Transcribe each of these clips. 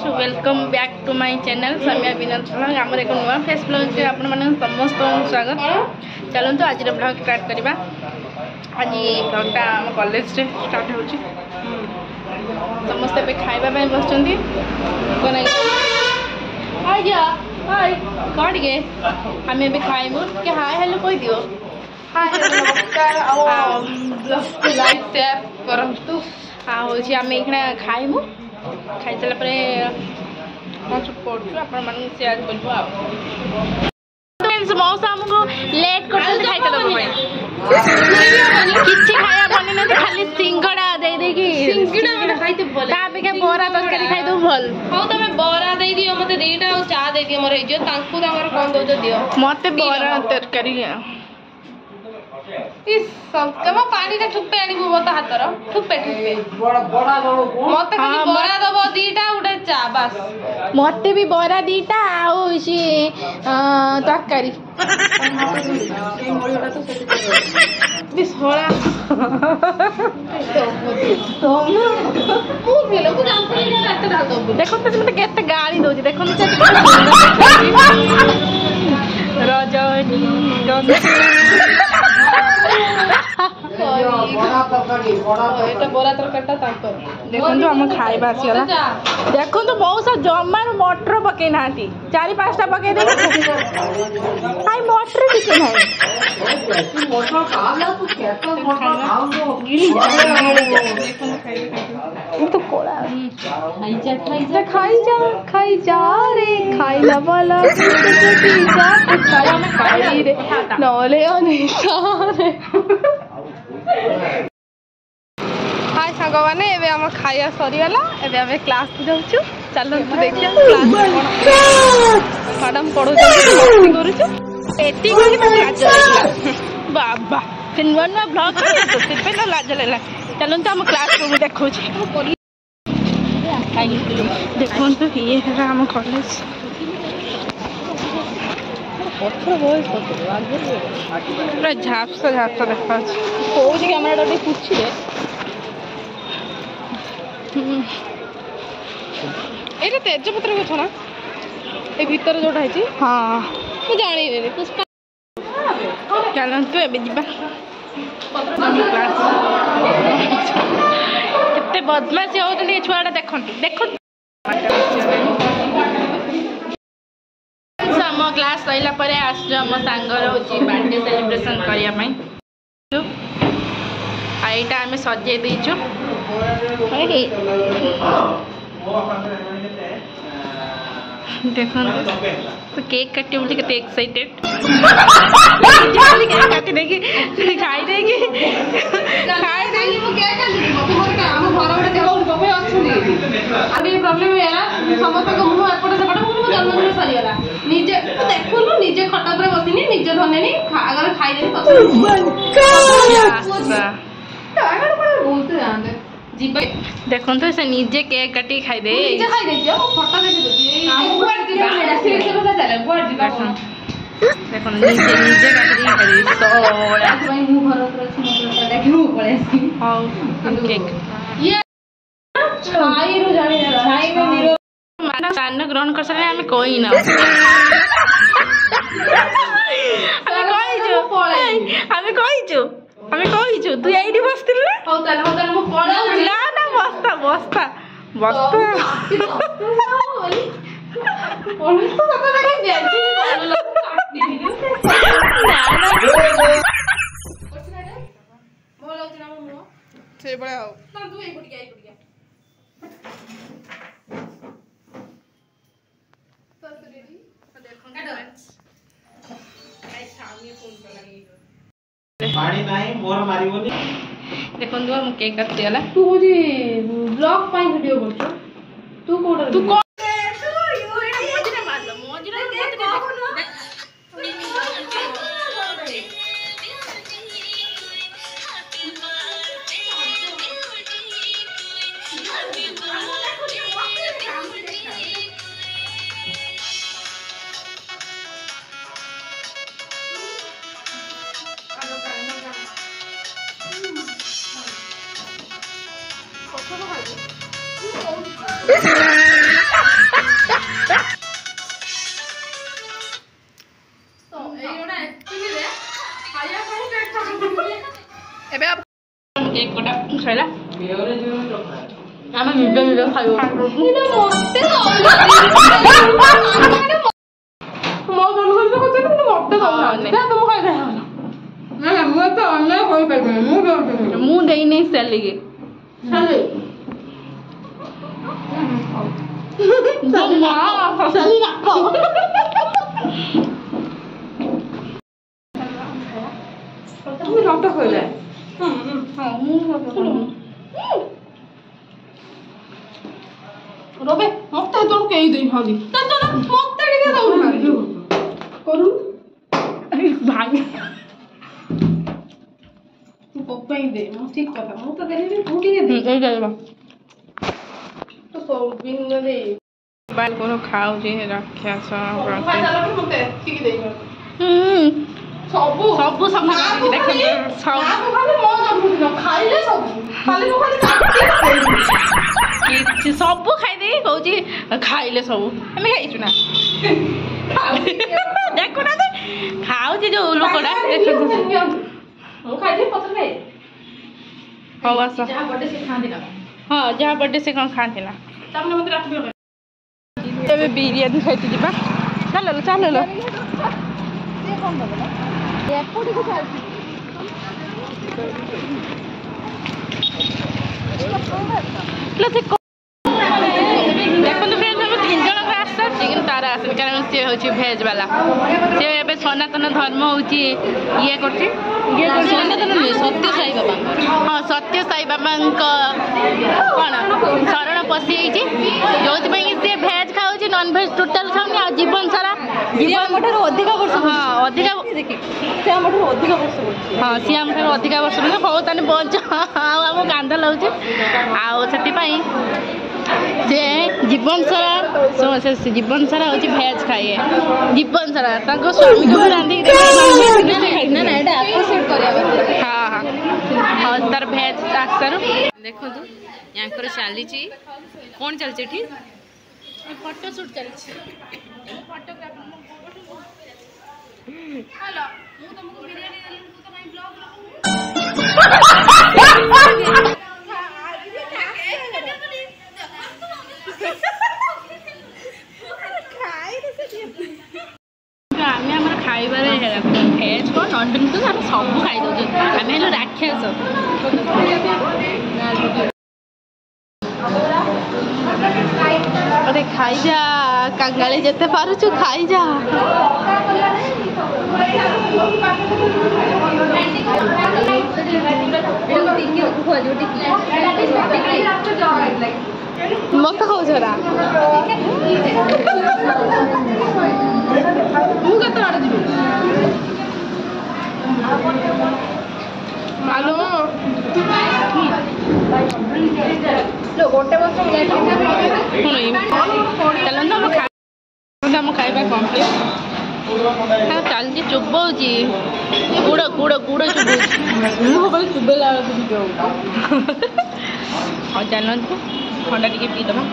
Welcome back to my channel Samiya Vinod blog आमर एक नुआ फेस ब्लॉग के आपण माने समस्त स्वागत। चलते आज ब्लॉग स्टार्ट करवा। आज ब्लॉगटा आम कॉलेज रे स्टार्ट होची। समस्त पे खाइबा पे बसचंदी कोन हाय जा हाय कौन गे हमें भी खाइमु के हाय हेलो कोई दियो हाय नमस्कार आओ ब्लॉग को लाइक शेयर करंतु आ होची हमें इखना खाइमु खाई सारा पढ़ु आपण सेयार करूँ मौसा आमको लेट कर खाई किसी खाया बनी ना खाली सिंगड़ा दे देगी बरा तरकारी खाई दो भल हाँ तुम बरा दे दियो मत दीटा और चा दे दियो मोर इज्जत तांकु तमर कोन दो दियो मते बरा तरकारी इस सब पानी का ठुप्पे आनी मत हातर ठुप्पे ठुप्पे मत खाली बरा दबो दीटा उडे चा बस मते भी बरा दीटा आउ सी तरकारी बिस होला देखो तो मते केते गाड़ी दोजी देखो रजनी बरा तरकारी देखो आम खाइबा आसीगला देखो तो बहुत सा जमार मटर पकई ना 4-5टा पकई दे हाय मटर दिखे ना तो कोला खाई जा रे खाइला वाला खाई रे नले अनिता हाय सांग मैंने एवं आम खाया सरीगला एवं आम क्लास को जाऊँ चलो देखिए मैडम पढ़ो बाबा से नुआ नुआ ब्लॉग तो लाज लगा चलो तो आम क्लास को देखो देखो तो ये है आम कॉलेज पूरा झापसा झापसा देखा कौन कैमेरा पूछे ये तेजपत्र गछ ना ये भीतर जोटा है हाँ मुझे जानी पुष्पा चलतु एवं केते बदमाशी होते छुआटा देखु देखु आम क्लास सैला आम सांगर हूँ बर्थडे सेलिब्रेशन करने यहाँ आम सजे देचु देखो तो केक काटे बोलते केते एक्साइटेड केक काटी देगी खाई देगी खाई देगी मु केक काटी मते मोर का हम घर बडे देखौ बबे अछुनी आगे प्रॉब्लम हैला समस्त को मुह एपटे सेपटे मु जन्मदिन सरी गला निजे देखुनु निजे खटा पर बसिनी निजे धनेनी अगर खाई देनी पछ देखो तो से निजे केक काटी खाई दे निजे खाई दे जो फोटो दे दे देखो निजे निजे काटी खाई दे सो भाई मु घर पर छी देखि मु पळे आसी हां केक ये छाई रो जानी छाई में निरो माना सान्न ग्रहण कर सके हमें कोई ना हमें कहीचु तू यही बसतिल ना हो ताले मु पळा ना ना बस्ता बस्ता बस्ता बोली तो कत लगे बेजी बोलो जना मु से बड़ा हो ना तू एई पटिया तो रेडी देखो फ्रेंड्स गाइस सामने फोन कर लगी पानी नाही मोर मारिबोनी देखो दुआ मु केक काट दियाला तू होजी ब्लॉग पाई वीडियो करछ तू कोड तू को तू यू एडी मोजरे मारलो मोजरे केक कहू न ନିଜେ ଖାଇବ ମୋ ଜନ୍ମଦିନ କଥା କିନ୍ତୁ ମତେ ଦଉନାହାନ୍ତି ଯା ତମ ଖାଇଦେ ନା ମୁଁ ଏତେ ଅନ୍ୟାୟ କରିପାରିବିନି ମୁଁ ଦେଇନି ସାଲିକି ଚାଲେ ସାଲି ରାଖ তুমি রক্ত কইলে রবে মতে তোর কেই দেই হলি তা তো মতে টিকে দউ না করু ভাই তু পপাই দে মো ঠিক কথা মো তো দেলি তু টিকে দে এই যাইবা তো সব দিন দে ବାଲ କୋନ ଖାଉଛି ରାକ୍ଷସ ଭାଇ ଚାଲ ମତେ ଠିକ ଦେଇ ସବୁ ସବୁ ସଫା କରିକି ଦେଖନ୍ତୁ ସବୁ ଖାଲି ମୋ ଜନ୍ମଦିନ ଖାଇଲେ ସବୁ ଖାଲି ମୁଁ ଖାଲି କିଛି ସବୁ ଖାଇଦେଇ କହୁଛି ଖାଇଲେ ସବୁ ଆମେ ଖାଇଛୁ ନା ଦେଖୁନାହାନ୍ତି ଖାଉଛି ଯୋଉ ଲୋକଟା ଦେଖନ୍ତୁ ମୁଁ ଖାଇଲି ପତ୍ର ଖାଇ ହଉ ଆସ ଯାହା ବଡେ ସେ ଖାଆନ୍ତି ନା ହଁ ଯାହା ବର୍ଥଡେ ସେ କ'ଣ ଖାଆନ୍ତି ନା ତାମାନେ ମତେ ରାତି ବେଳ ଏବେ ବିରିୟାନୀ ଖାଇତେ ଯିବା ଚାଲ ଚାଲ ସେ କ'ଣ ଦବ ନା ଏପଟିକୁ ଚାଲିଛି ଦେଖନ୍ତୁ ଫ୍ରେଣ୍ଡ ଆମେ 3 ଜଣଙ୍କ ଆସିସାରିଛି କିନ୍ତୁ ତାର ଆସୁନି କାରଣ ସିଏ ହେଉଛି ଭେଜ୍ ବାଲା ସେ ଏବେ ସନାତନ ଧର୍ମ ହେଉଛି ଇଏ କରୁଛି ସନାତନ ନୁହେଁ ସତ୍ୟ ସାଇ ବାବା ହଁ ସତ୍ୟ ସାଇ ବାବାଙ୍କ କ'ଣ ଶରଣ ପଶିଯାଇଛି ଯେଉଁଥିପାଇଁ ସିଏ ଭେଜ୍ ଖାଉଛି ନନଭେଜ୍ ଟୋଟାଲ୍ ଖାଉନି ଆଉ ଜୀବନ ସାରା ଆମଠାରୁ ଅଧିକ ବର୍ଷ ହଁ ଅଧିକା ସେ ଆମଠାରୁ ଅଧିକ ବର୍ଷ କରୁଛି ହଁ ସିଏ ଆମଠାରୁ ଅଧିକା ବର୍ଷ ମାନେ ହଉ ତାହେଲେ ବଞ୍ଚ ଆଉ ଆମ କାନ୍ଦ ଲାଗୁଛି ଆଉ ସେଥିପାଇଁ ସେ ଜୀବନ ସାରା ସେ ଜୀବନ ସାରା ହେଉଛି ଭେଜ୍ ଖାଇଏ ଜୀବନ ସାରା ତାଙ୍କ ସ୍ୱାମୀକୁ ବି ରାନ୍ଧିକି ହଁ ହଁ ହଉ ତାର ଭେଜ୍ ଆସାରୁ ଦେଖନ୍ତୁ ୟାଙ୍କର ଚାଲିଛି କ'ଣ ଚାଲିଛି ଏଠି ଫଟୋ ସୁଟ୍ ଚାଲିଛି ଆମେ ଆମର ଖାଇବାରେ ଭେଜ୍ କ'ଣ ନନଭେଜ୍ ତ ଆମେ ସବୁ ଖାଇଦେଉଛୁ ଆମେ ହେଲୁ ରାକ୍ଷସ अरे खाई जा कंगाली जेते पारुछु खाई जा मत खाऊ जरा ମୁଁ କେତେ ଆଡ଼େ ଯିବି मालो ଗୋଟେ ବର୍ଷ चलना हम खाଇବା कम्प्लीट हाँ चलती चुबाऊँगी गुड़ गुड़ गुड़ चुबाऊँ ଚୁବେଲା हाँ चलतु थंडा टी पीदमा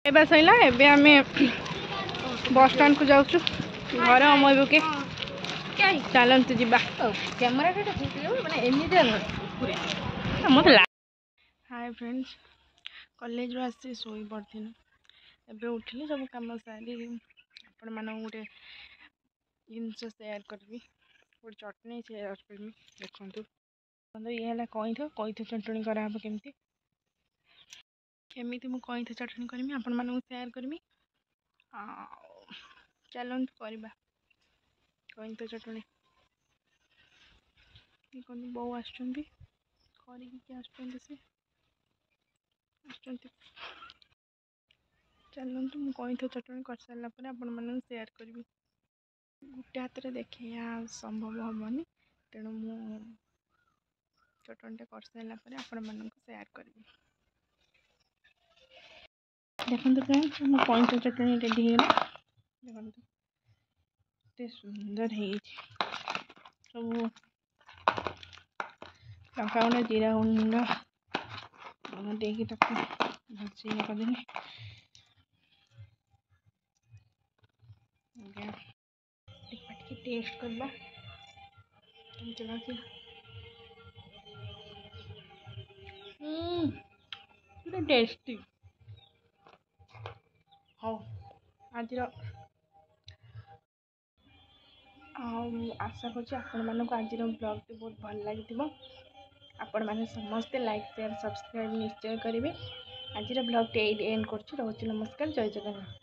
खाଇବା सैला एबे आमे बस स्टैंड को जाऊँ घर अमयबू के चलतु जा କ୍ୟାମେରା ମାନେ ଏମିତି मत हाय फ्रेंड्स कॉलेज रू आसी शोई पड़ी एबे उठिली सब कम सारी आपण मान गोटे जिनस सेयार करी गोटे चटनी सेयार करमी देखु ये है कईथ चटणी कराब केमती केमी मुझे कईथ चटणी करमी आपण मानक सेयार करमी चलत करवा कईथ चटणी बो आस चलतु मुझे कईथ चटणी कर सारा आपण मान सेयार करी गोटे हाथ में देखे संभव हेनी तेणु मु चटणीटा कर सारा आपण मान सेयार करी देखो फ्रेंड्स मो कईथ चटणी रेडी हो देखते सुंदर है सब लंका गुंडा जीरा गुंडा देगी भलसे करदेनी टे टेस्ट करवा टेस्टी हाँ आज आशा करुँच आपण मानक आज ब्लॉग बहुत भल लगी आपण मैंने समस्ते लाइक शेयर सब्सक्राइब निश्चय करेंगे आज ब्लॉग एंड कर नमस्कार जय जगन्नाथ।